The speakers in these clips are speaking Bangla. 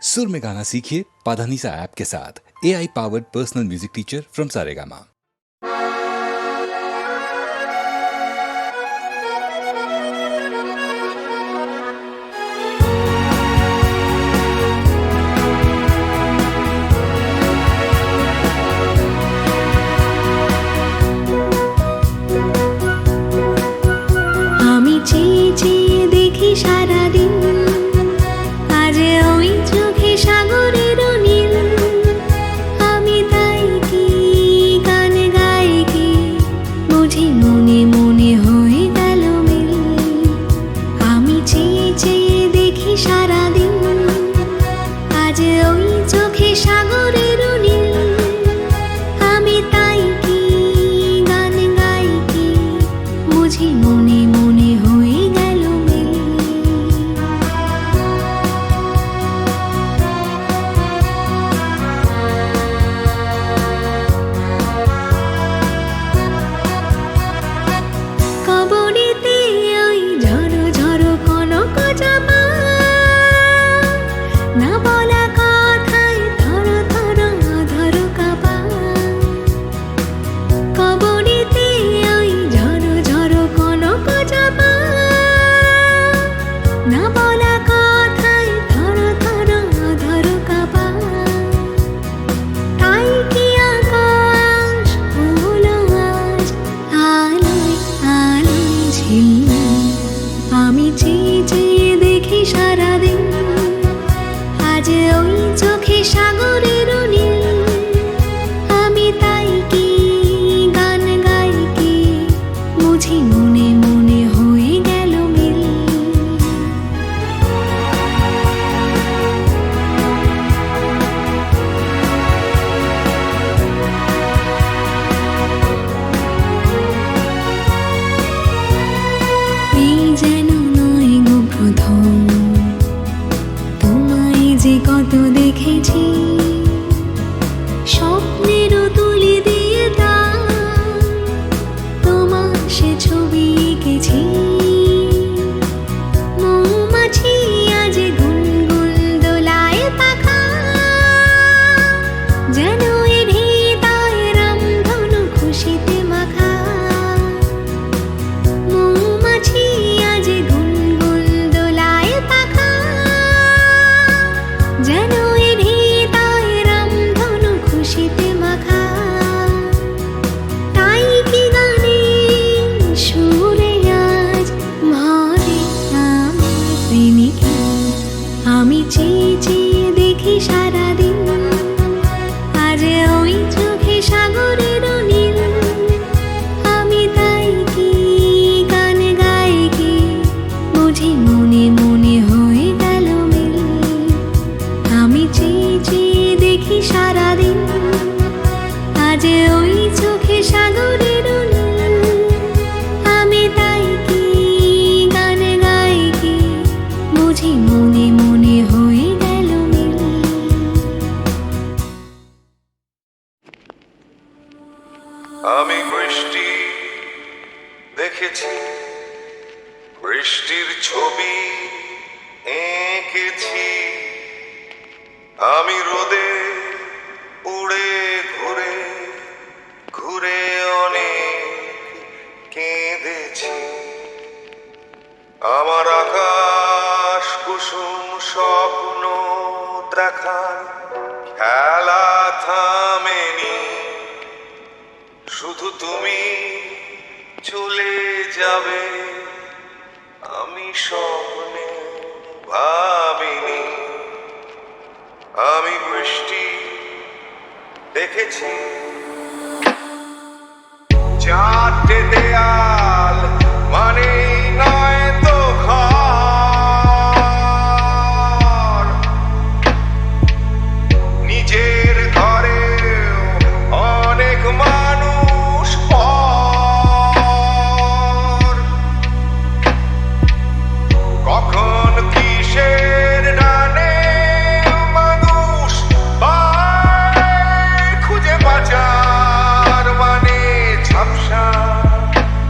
सुर में गाना सीखिए पाधानीसा ऐप के साथ। AI powered personal music teacher from Saregama.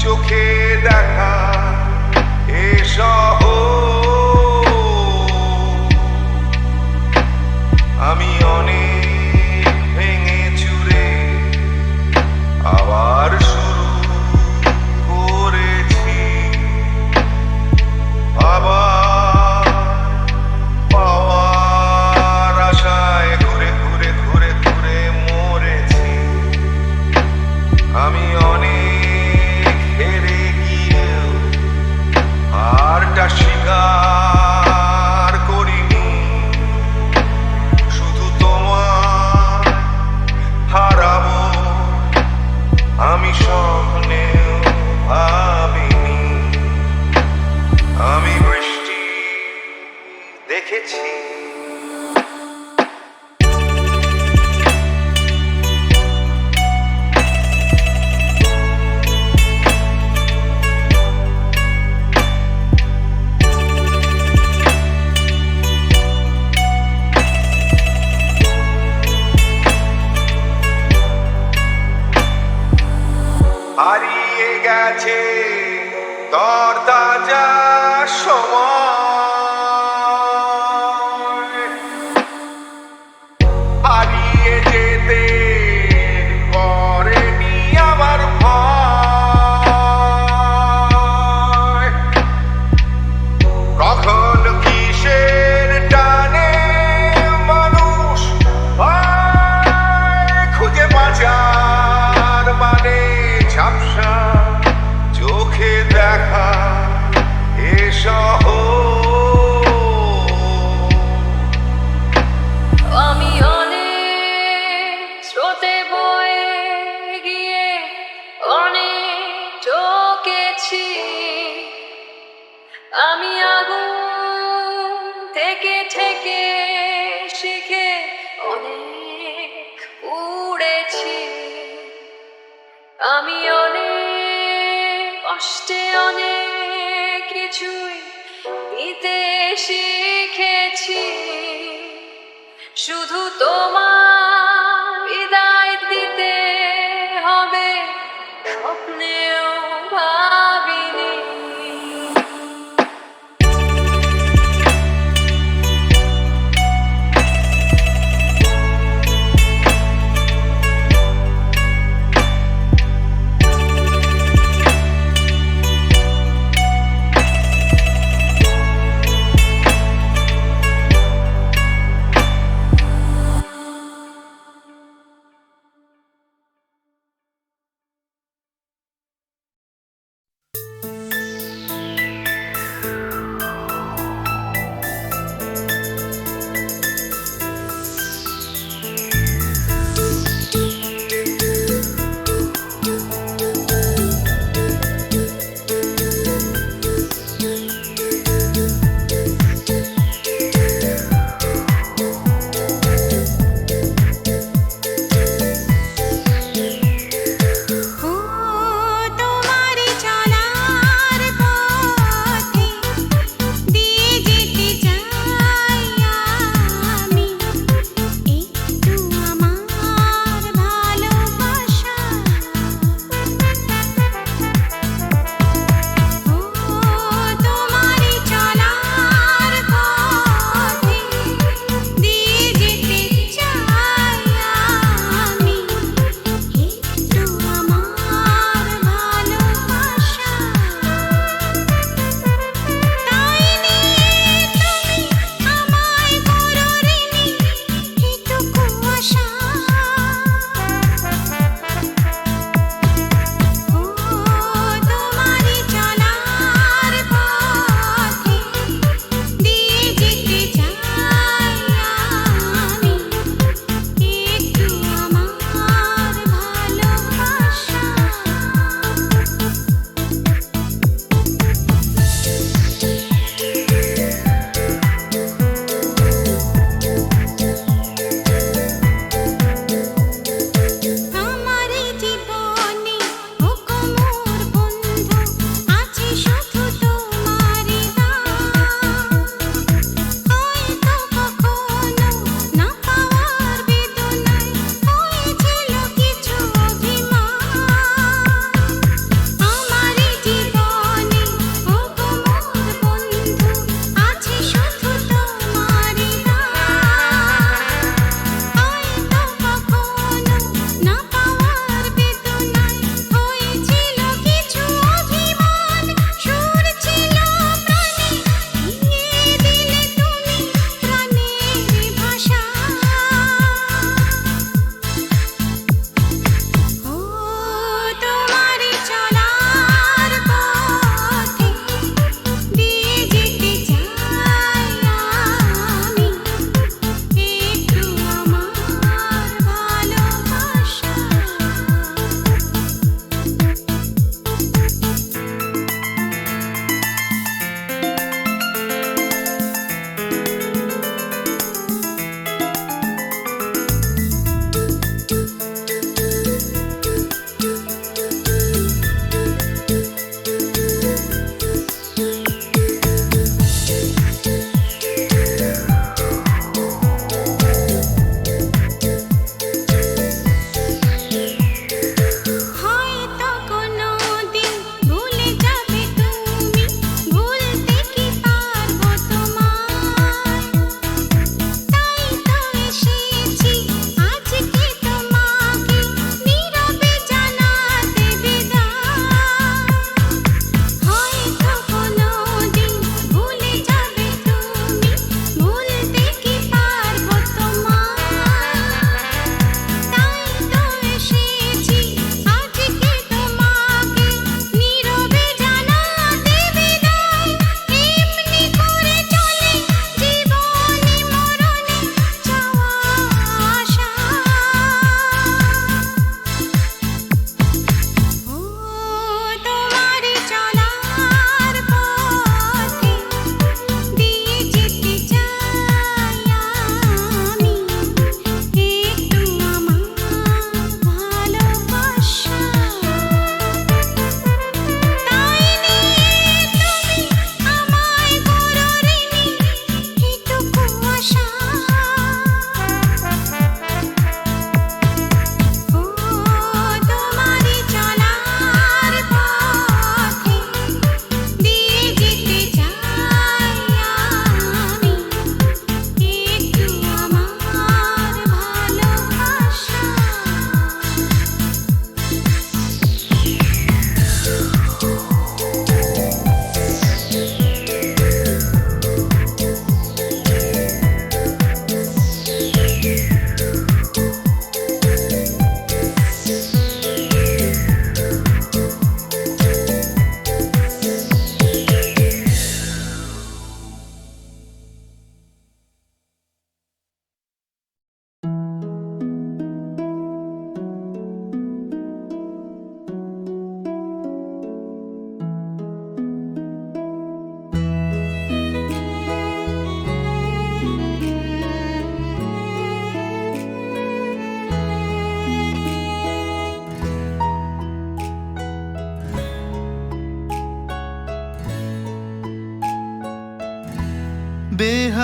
চোখে আমি অনেক ভেঙে চুরে আবার শুরু করেছি, আবার পাওয়ার আশায় ঘুরে ঘুরে ঘুরে ঘুরে মরেছি। আমি অনেক হেরে গিয়েও হারটা স্বীকার করিনি, শুধু তোমার হারাবো আমি স্বপ্নেও ভাবিনি। আমি বৃষ্টি দেখেছি, হারিয়ে গেছে তরতাজা সময়, হারিয়ে যেতে করেনি আমার ভয়। কখন কিসের টানে মানুষ পায় খুঁজে বাঁচার মানে, ঝাপসা চোখে দেখা এসহ। আমি অনেক স্রোতে বয়ে গিয়ে অনেক ঠকেছি, আমি আগুন থেকে থেকে শিখে অনেক উড়েছি। আমি অনেক কষ্টে অনেক কিছুই দিতে শিখেছি, শুধু তোমার বিদায় দিতে হবে স্বপ্নেও ভাবিনি।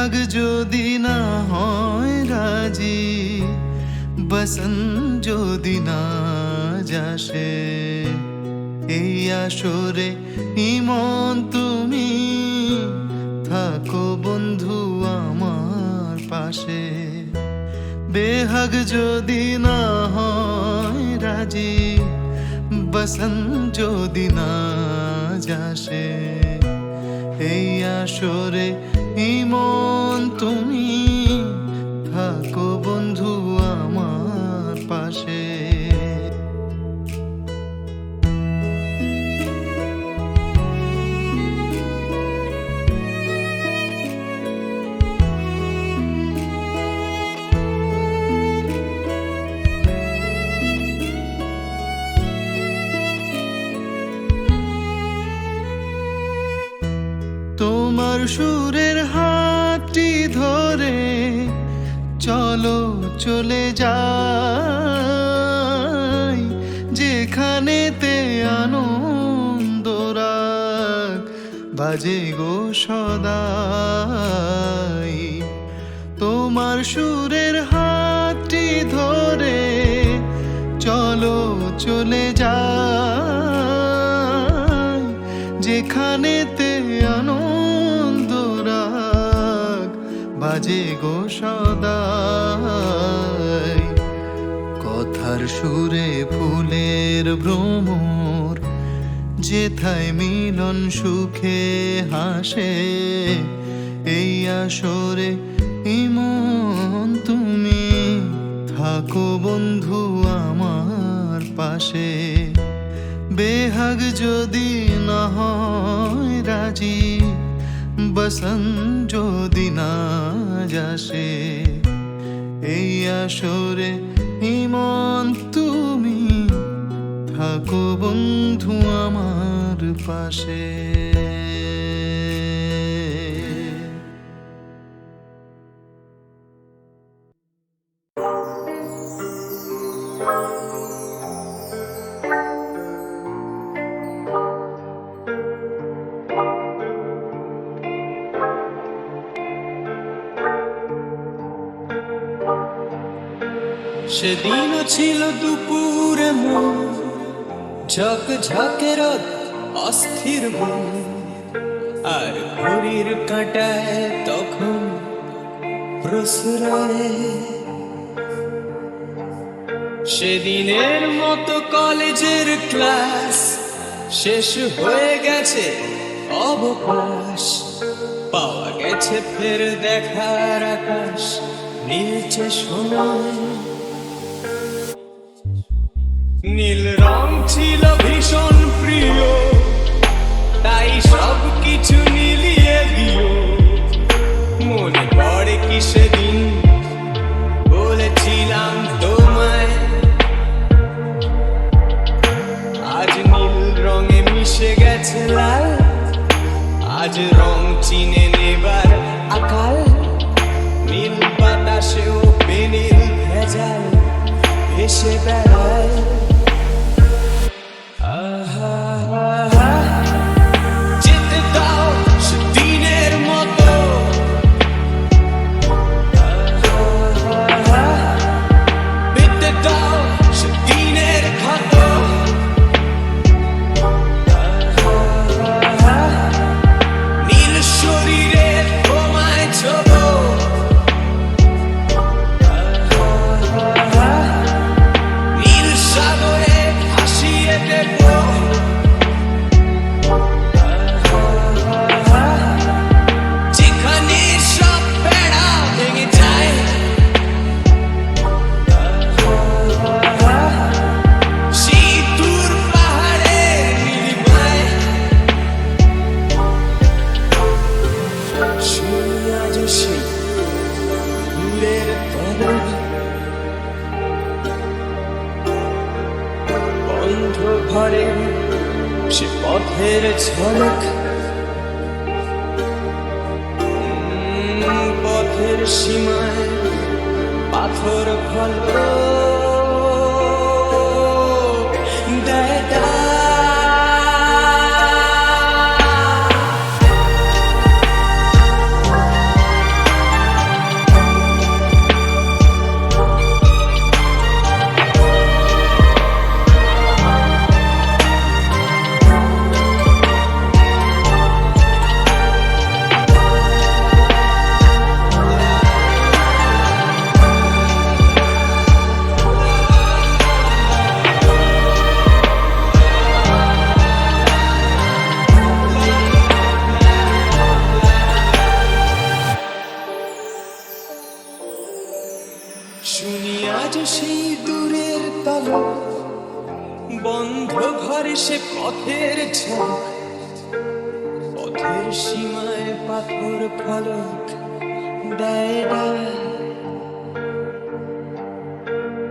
বেহাগ যদি না হয় রাজি, বসন যদি না যাসে, এই আসরে ইমন তুমি থাকো বন্ধু আমার পাশে। বেহাগ যদি না হয় রাজি, বসন যদি না যাসে, এই আসরে ইমন তুমি থাকো বন্ধু আমার পাশে। তোমার সুরের হাতটি ধরে চলো চলে যাই, যেখানেতে আনন্দ রাগ বাজে গো সদাই। তোমার সুরের হাতটি ধরে চলো চলে যাই, যেখানেতে আনন্দ রাগ বাজে গো সদাই। কথার সুরে ফুলের ভ্রমর, যেথায় মিলন সুখে হাসে, এই আসরে ইমন তুমি থাকো বন্ধু আমার পাশে। বেহাগ যদি না হয় রাজি, বসন যদি না যাসে, এই আসরে ইমন তুমি থাকো বন্ধু আমার পাশে। সেদিনও ছিল দুপুরে মন, ঝকঝকে রোদ অস্থির মন, আর ঘড়ির কাঁটায় তখন প্রশ্রয়। সেদিনের মতো কলেজের ক্লাস শেষ হয়ে গেছে, অবকাশ পাওয়া গেছে ফের দেখার আকাশ, নীলচে সময়। নীল রং ছিল ভীষণ প্রিয়, তাই সব কিছু মিলিয়ে দিও। মনে পড়ে কি সেদিন বলেছিলাম তোমায়, আজ নীল রঙে মিশে গেছে লাল, আজ রং চিনে নেবার আকাল। নীল বাতাসেও বেনীল ভেজাল ভেসে বেড়ায়। যেতে দাও সেদিনের মতো, পেতে দাও সেদিনের ক্ষত। নীল শরীরে তোমায় ছোবো, নীল সাগরে ভাসিয়ে দেবো। যেখানে সব বেড়া ভেঙে যায়, সেই দূর পাহাড়ের নীলিমায়। শুনি আজ সেই দূরের তরঙ্গ, বন্ধ ঘরে সে পথের ঝলক। পথের সীমায় পাথর ফলক দেয় দাগ। শুনি আজ সেই দূরের তালক, বন্ধ ঘরে সে পথের ঝলক, পথের সীমায় পাথর ফলক দেয় ডাক।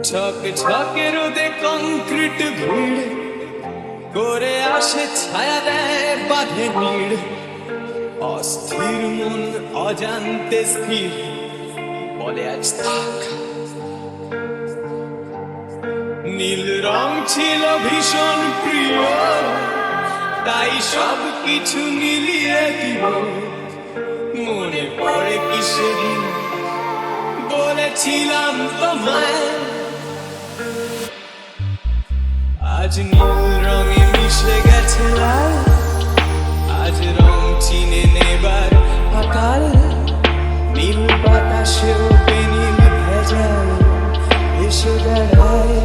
ঝক ঝকে রোদে কংক্রিট ভিড় করে আসে, ছায়া দেয় বাঁধে নীড়। অস্থির মন অজান্তে স্থির বলে আজ থাক। নীল রং ছিল ভীষণ প্রিয়, তাই সব কিছু মিলিয়ে দিব। মনে পড়ে কি সেদিন বলেছিলাম তোমায়, আজ নীল রঙে মিশে গেছে লাল। আজ রং চিনে নেবার আকাল, নীল বাতাসেও বেনীল ভেজাল এসে দাঁড়ায়।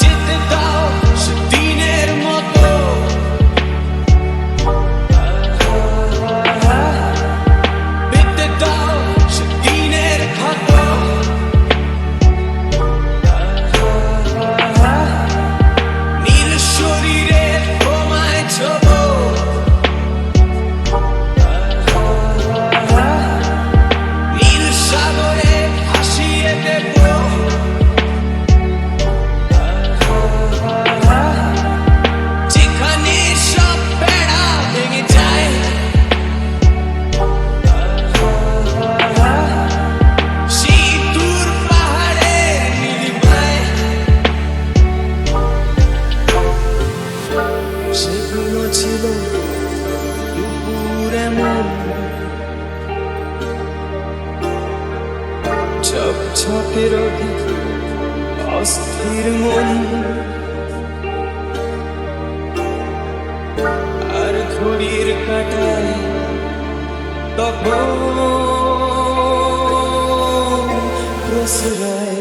যেতে দাও সে দিনের মতো, পেতে দাও সে দিনের ক্ষত। নীল শরীরে তোমায় ছোবো, নীল সাগরে ভাসিয়ে দেব। যেখানে সব বেড়া ভেঙে যায়, সেই দূর পাহাড়ের নীলিমায়। সেগুলো ছিল দুপুর এমন, ঝকঝকে রোদে অস্থির মন। আর ঘড়ির কাঁটায় তখন প্রশ্রয়।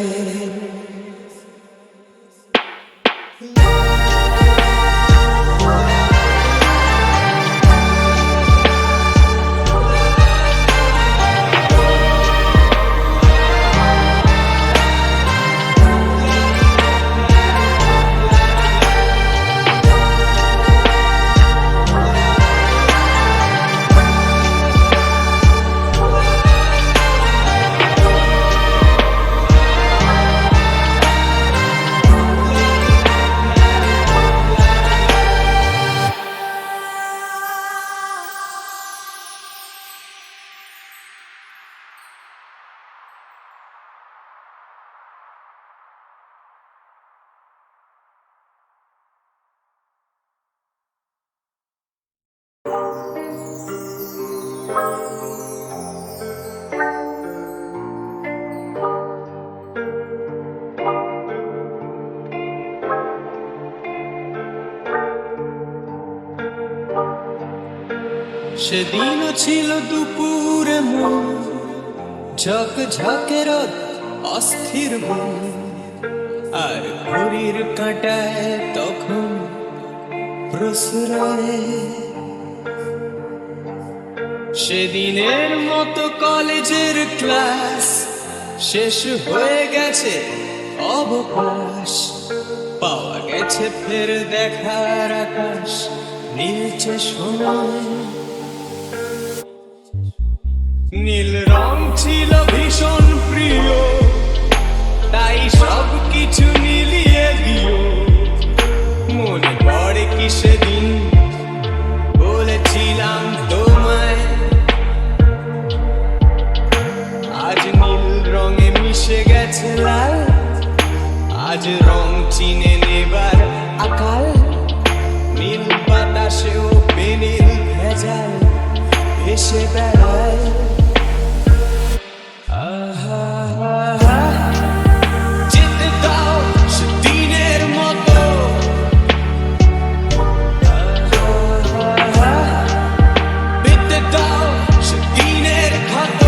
সেদিনও ছিল দুপুরে মন, ঝকঝকে রোদ অস্থির মন। আর ঘড়ির কাঁটায় তখন প্রশ্রয়। সেদিনের মতো কলেজের ক্লাস শেষ হয়ে গেছে, অবকাশ পাওয়া গেছে ফের দেখার আকাশ। নীলচে সময়, নীল রং ছিল ভীষণ প্রিয়, তাই সব কিছু মিলিয়ে দিও। মনে পড়ে কি সেদিন বলেছিলাম তোমায়, আজ নীল রঙে মিশে গেছে লাল। আজ রং চিনে নেবার আকাল, নীল বাতাসেও বেনীল ভেজাল এসে বেড়ায়। যেতে দাও সে দিনের মতো, পেতে দাও সে দিনের ক্ষত।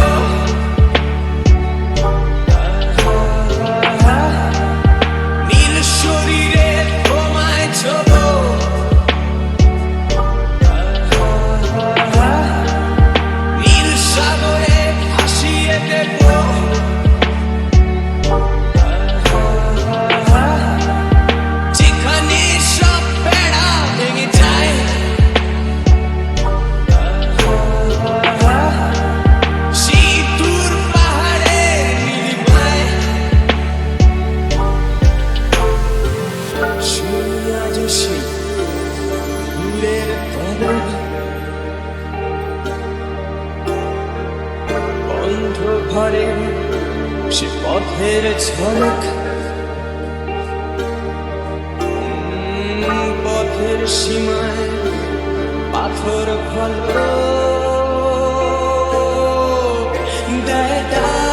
নীল শরীরে তোমায় ছোবো, নীল বন্ধ ঘরে সে পথের ঝলক, পথের সীমায় পাথর ফলক দেয় দাগ।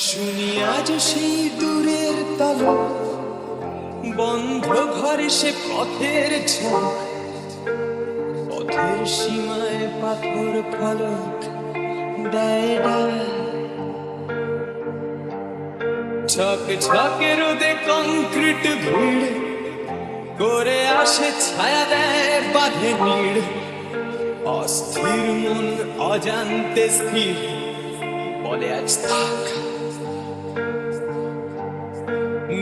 শুনি আজ সেই দূরের তালক, বন্ধ ঘরে সে পথের ঝলক, পথের সীমায় পাথর ফলক দেয় ডাক। ঝক ঝকে রোদে কংক্রিট ভিড় করে আসে ছায়া দেয় বাঁধে নিড়, অস্থির মন অজান্তে স্থির বলে আজ থাক।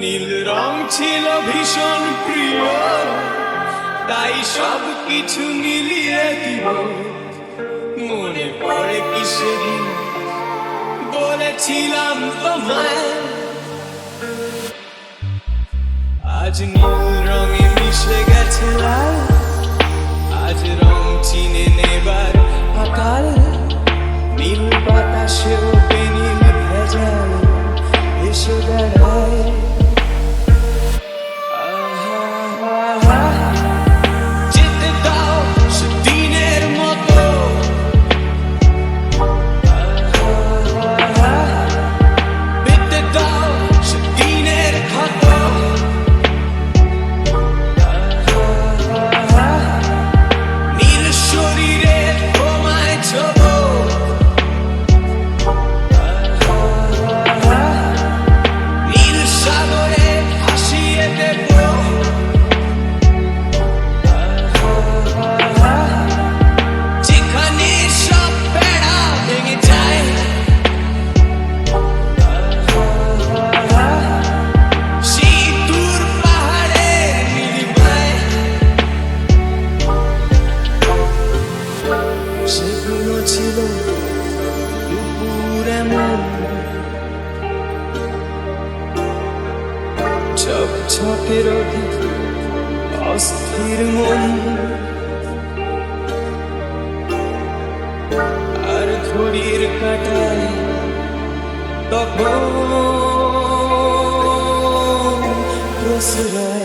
নীল রং ছিল ভীষণ প্রিয়, তাই সব কিছু মিলিয়ে দিব। মনে পড়ে কি সেদিন বলেছিলাম তোমায়, আজ নীল রঙে মিশে গেছে লাল, আজ রং চিনে নেবার আকাল। নীল বাতাসেও বেনীল ভেজাল এসে দাঁড়ায়। যেতে দাও সে দিনের মতো, পেতে দাও সে দিনের ক্ষত। নীল শরীরে তোমায় ছোবো, নীল সাগরে ভাসিয়ে দেব। যেখানে সব বেড়া ভেঙে যায়, সেই দূর পাহাড়ে নীলিমায়। সেগুলো ছিল দুপুর এমন, ঝকঝকে রোদে অস্থির মন, আর ঘড়ির কাঁটায় তখন প্রশ্রয়।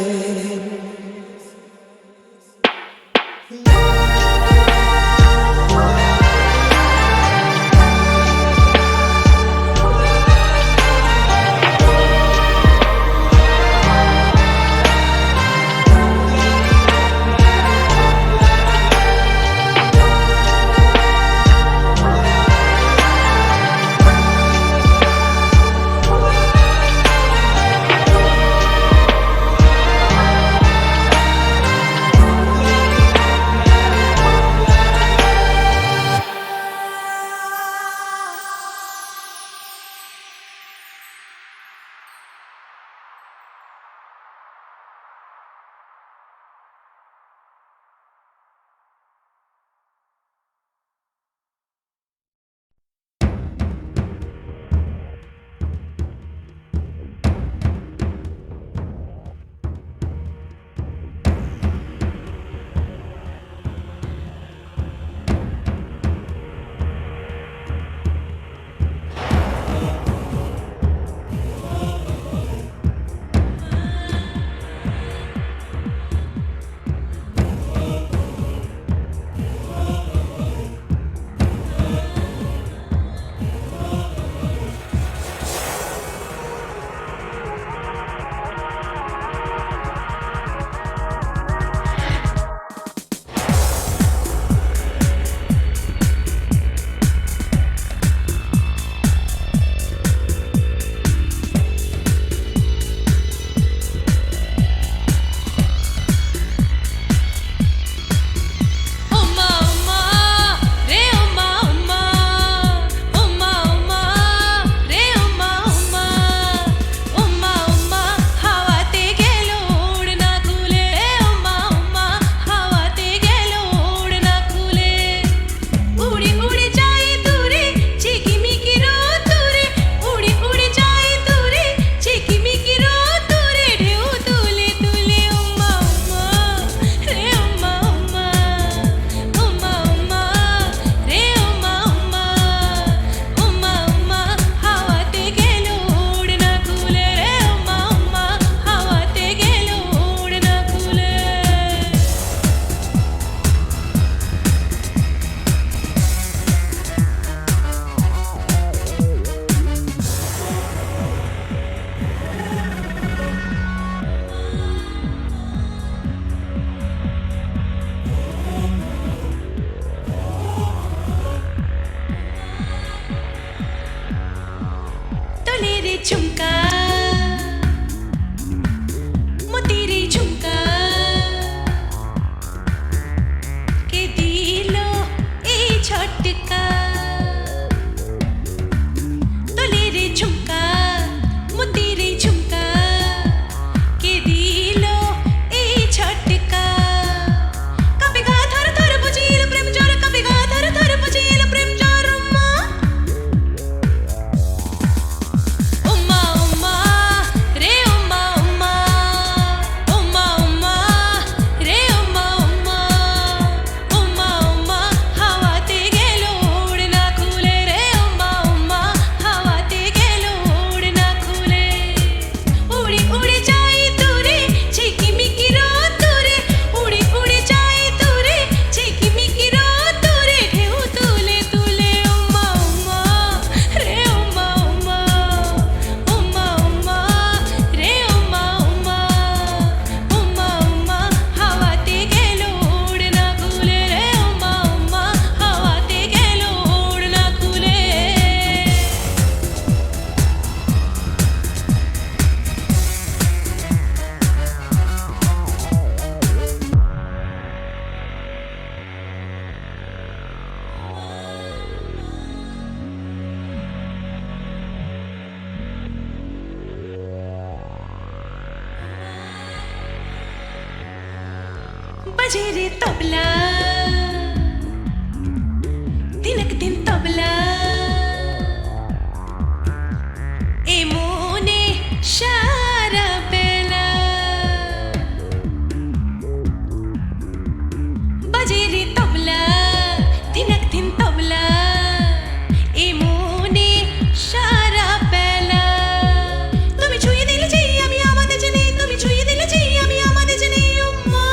বাজে রে তবলা দিনক দিন তবলা এ মনে সারা বেলা বাজে রে তবলা দিনক দিন তবলা এ মনে সারা বেলা তুমি ছুঁয়ে দিলে যে আমি আমাদের জানি তুমি ছুঁয়ে দিলে যে আমি আমাদের জানি উম্মা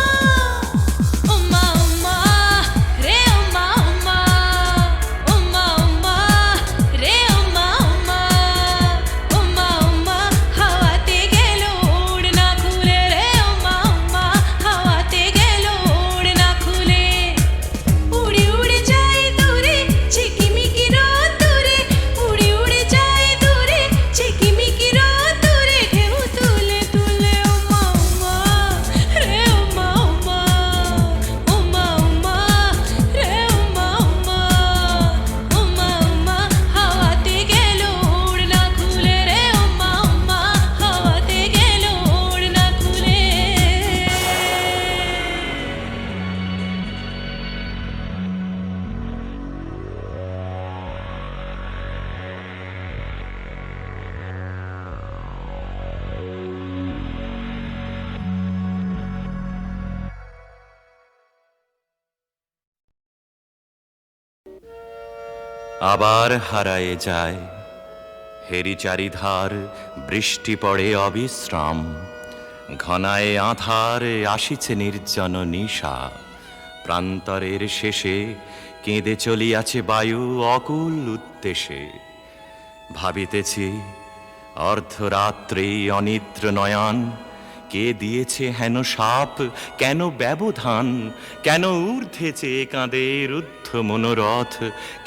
উম্মা উম্মা রে উম্মা উম্মা উম্মা উম্মা রে উম্মা উম্মা উম্মা উম্মা হাওয়াতে গেল ওড়না খুলে রে উম্মা উম্মা হাওয়াতে গেল ওড়না খুলে উড়ে উড়ে যায় দূরে ঝিকিমিকি রোদ্দুরে উড়ে উড়ে যায় দূরে ঝিকিমিকি রোদ্দুরে ঢেউ তুলে তুলে উম্মা উম্মা রে উম্মা উম্মা উম্মা উম্মা রে উম্মা উম্মা উম্মা উম্মা হাওয়াতে গেল ওড়না খুলে রে উম্মা উম্মা হাওয়াতে গেল ওড়না খুলে আবার হারায়ে যায় হেরি চারিধার বৃষ্টি পড়ে অবিশ্রাম ঘনায়ে আধার আসিছে নির্জন নিশা প্রান্তরের শেষে কেঁদে চলিয়াছে বায়ু অকুল উদ্দেশে ভাবিতেছি অর্ধরাত্রে অনিদ্র নয়ন কে দিয়েছে হেন সাপ কেন ব্যবধান কেন ঊর্ধ্বে চেয়ে কাঁদে রুদ্ধ মনোরথ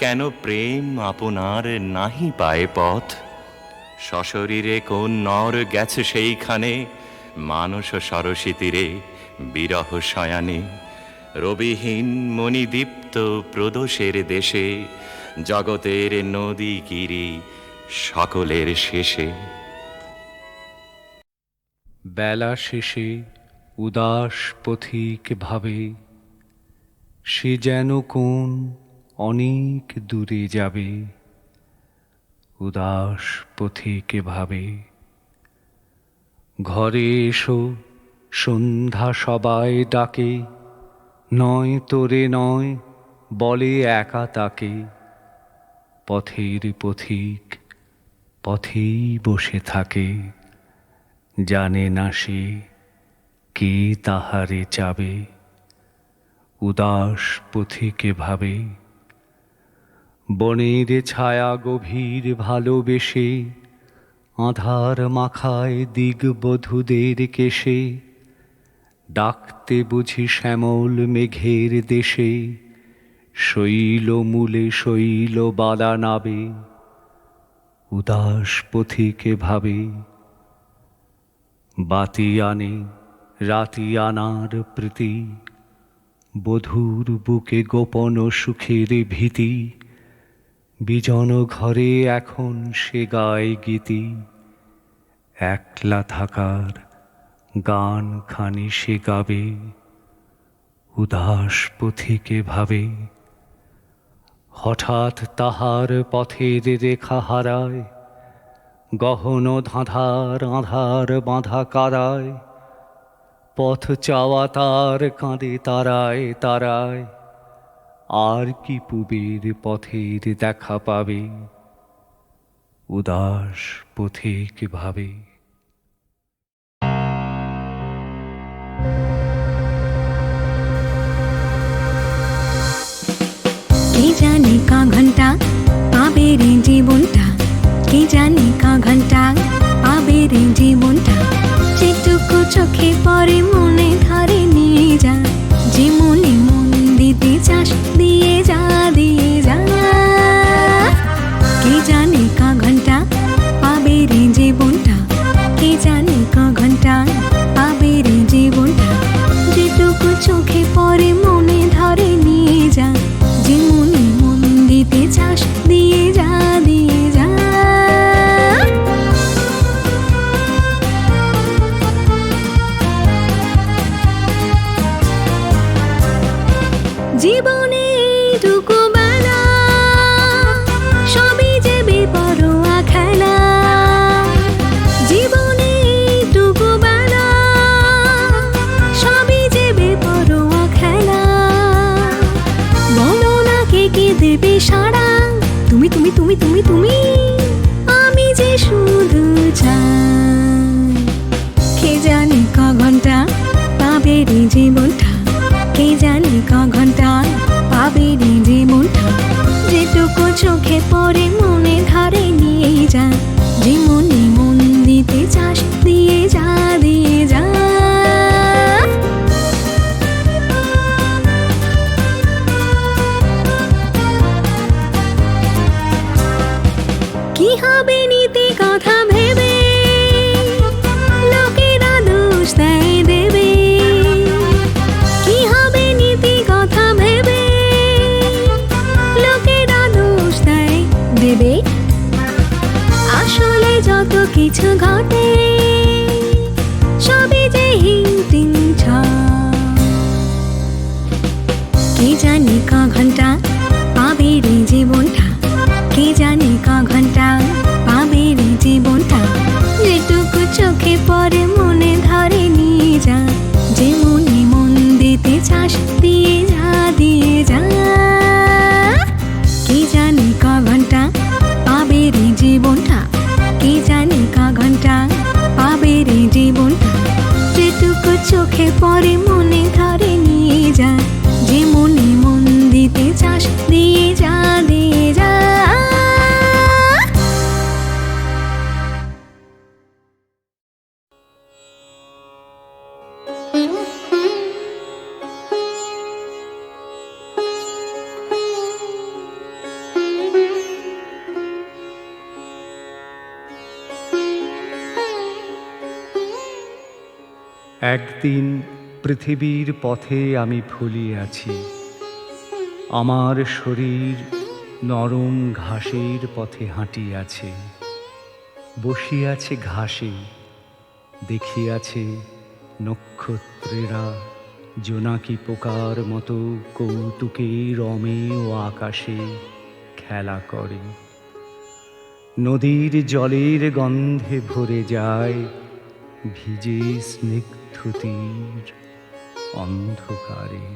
কেন প্রেম আপনার নাহি পায় পথ সশরীরে কোন নর গেছে সেইখানে মানস সরসী তীরে বিরহ শয়ানে রবিহীন মণিদীপ্ত প্রদোষের দেশে জগতের নদী গিরি সকলের শেষে বেলা শেষে উদাস পথিক ভাবে সে যেন কোন অনেক দূরে যাবে উদাস পথিক ভাবে ঘরে এসো সন্ধ্যা সবাই ডাকে নয় তোরে নয় বলে একা তাকে পথের পথিক পথেই বসে থাকে জানে না সে কে তাহারে চাবে উদাস পথিকে ভাবে বনের ছায়া গভীর ভালোবেসে আধার মাখায় দিগবধূদের কেশে ডাকতে বুঝি শ্যামল মেঘের দেশে শৈল মূলে শৈল বালা নাবে উদাস পথিকে ভাবে বাতি আনে রাতি আনার প্রীতি বধূর বুকে গোপন সুখের ভীতি বিজন ঘরে এখন সে গায় গীতি একলা থাকার গান খানি সে গাবে উদাস পথিকে ভাবে হঠাৎ তাহার পথের রেখা হারায় গহন ধাঁধার আধার বাঁধা কারায় পথ চাওয়া তার কাঁদে তারায় তারায় আর কি পুবের পথের দেখা পাবে উদাস পথিক ভাবে কে জানে কা ঘন্টা পাবে রে জীবনটা কে জানে কা ঘন্টা পাবে রে জীবনটা যেটুকু চোখে পড়ে মনে ধরে নিয়ে যা যে মনে মন দিতে চাস দিয়ে যা দিয়ে যা কে জানে কা ঘন্টা পাবে রে জীবনটা কে জানে কা ঘন্টা পাবে রে জীবনটা যেটুকু চোখে পড়ে মনে ধরে নিয়ে যা যে মনে মন দিতে চাস দিয়ে যা দিয়ে যা জীবনে এইটুকু বেলা সবই যে বেপরোয়া খেলা। জীবনে এইটুকু বেলা সবই যে বেপরোয়া খেলা। বলো না কে কে দেবে সাড়া, তুমি তুমি তুমি তুমি তুমি, আমি যে শুধু চাই। কে জানে ক ঘন্টা পাবে রে জীবনটা, কে জানে ক ঘন্টা পাবে রে জীবনটা। যেটুকু চোখে পড়ে মনে ধারে নিয়ে যা, যে মনে মন দিতে চাস দিয়ে যা দিয়ে যা। কি হবে নীতি কথা ভেবে লোকেরা দোষ দেয় দেবে। কি হবে নীতি কথা ভেবে লোকেরা দোষ দেয় দেবে। আসলে যত কিছু ঘটে সবই যে হিংটিং ছক। কে জানে ক ঘন্টা পাবে রে জীবনটা, কে জানে ক ঘন্টা পাবে রে জীবনটা। যেটুকু চোখে পড়ে মনে ধরে নিয়ে যা, যে মনে মন দিতে চাস দিয়ে যা দিয়ে যা। কে জানে ক ঘন্টা পাবে রে জীবনটা, কে জানে ক ঘন্টা পাবে রে জীবনটা। যেটুকু চোখে পড়ে মনে ধরে নিয়ে যা, যে মনে মন দিতে চাস দিয়ে যা দিয়ে যা। একদিন পৃথিবীর পথে আমি ভুলিয়াছি, আমার শরীর নরম ঘাসের পথে হাঁটিয়াছে। বসিয়াছে ঘাসে, দেখিয়াছে নক্ষত্রেরা জোনাকি পোকার মতো কৌতুকে রমে ও আকাশে খেলা করে। নদীর জলের গন্ধে ভরে যায় ভিজে স্নিগ্ধতীর অন্ধকারে।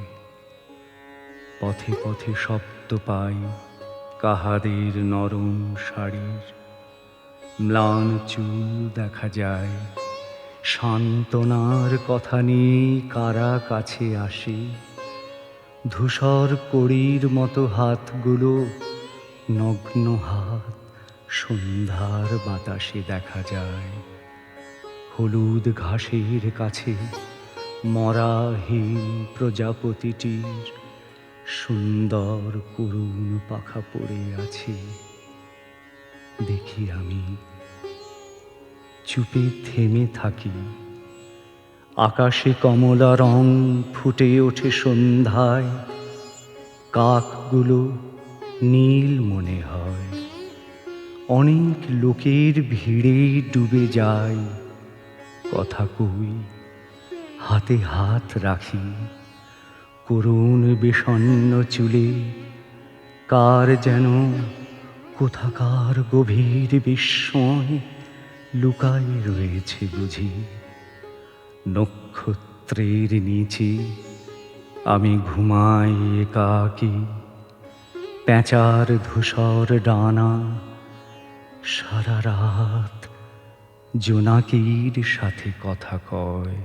পথে পথে শব্দ পাই কাহাদের নরম শাড়ির, ম্লান চুল দেখা যায়। সান্ত্বনার কথা নিয়ে কারা কাছে আসে। ধূসর কড়ির মতো হাতগুলো, নগ্ন হাত সন্ধ্যার বাতাসে দেখা যায়। হলুদ ঘাসের কাছে মরা হিম প্রজাপতিটির সুন্দর করুণ পাখা পড়ে আছে। দেখি আমি, চুপে থেমে থাকি। আকাশে কমলা রং ফুটে ওঠে সন্ধ্যায়। কাকগুলো নীল মনে হয়। অনেক লোকের ভিড়ে ডুবে যায়। কথা কই, হাতে হাত রাখি। করুণ বিষণ্ণ চুলে কার যেন কোথাকার গভীর বিস্ময় লুকায় রয়েছে বুঝি। নক্ষত্রের নিচে আমি ঘুমাই একাকী। পেঁচার ধূসর ডানা সারা রাত জোনাকির সাথে কথা কয়।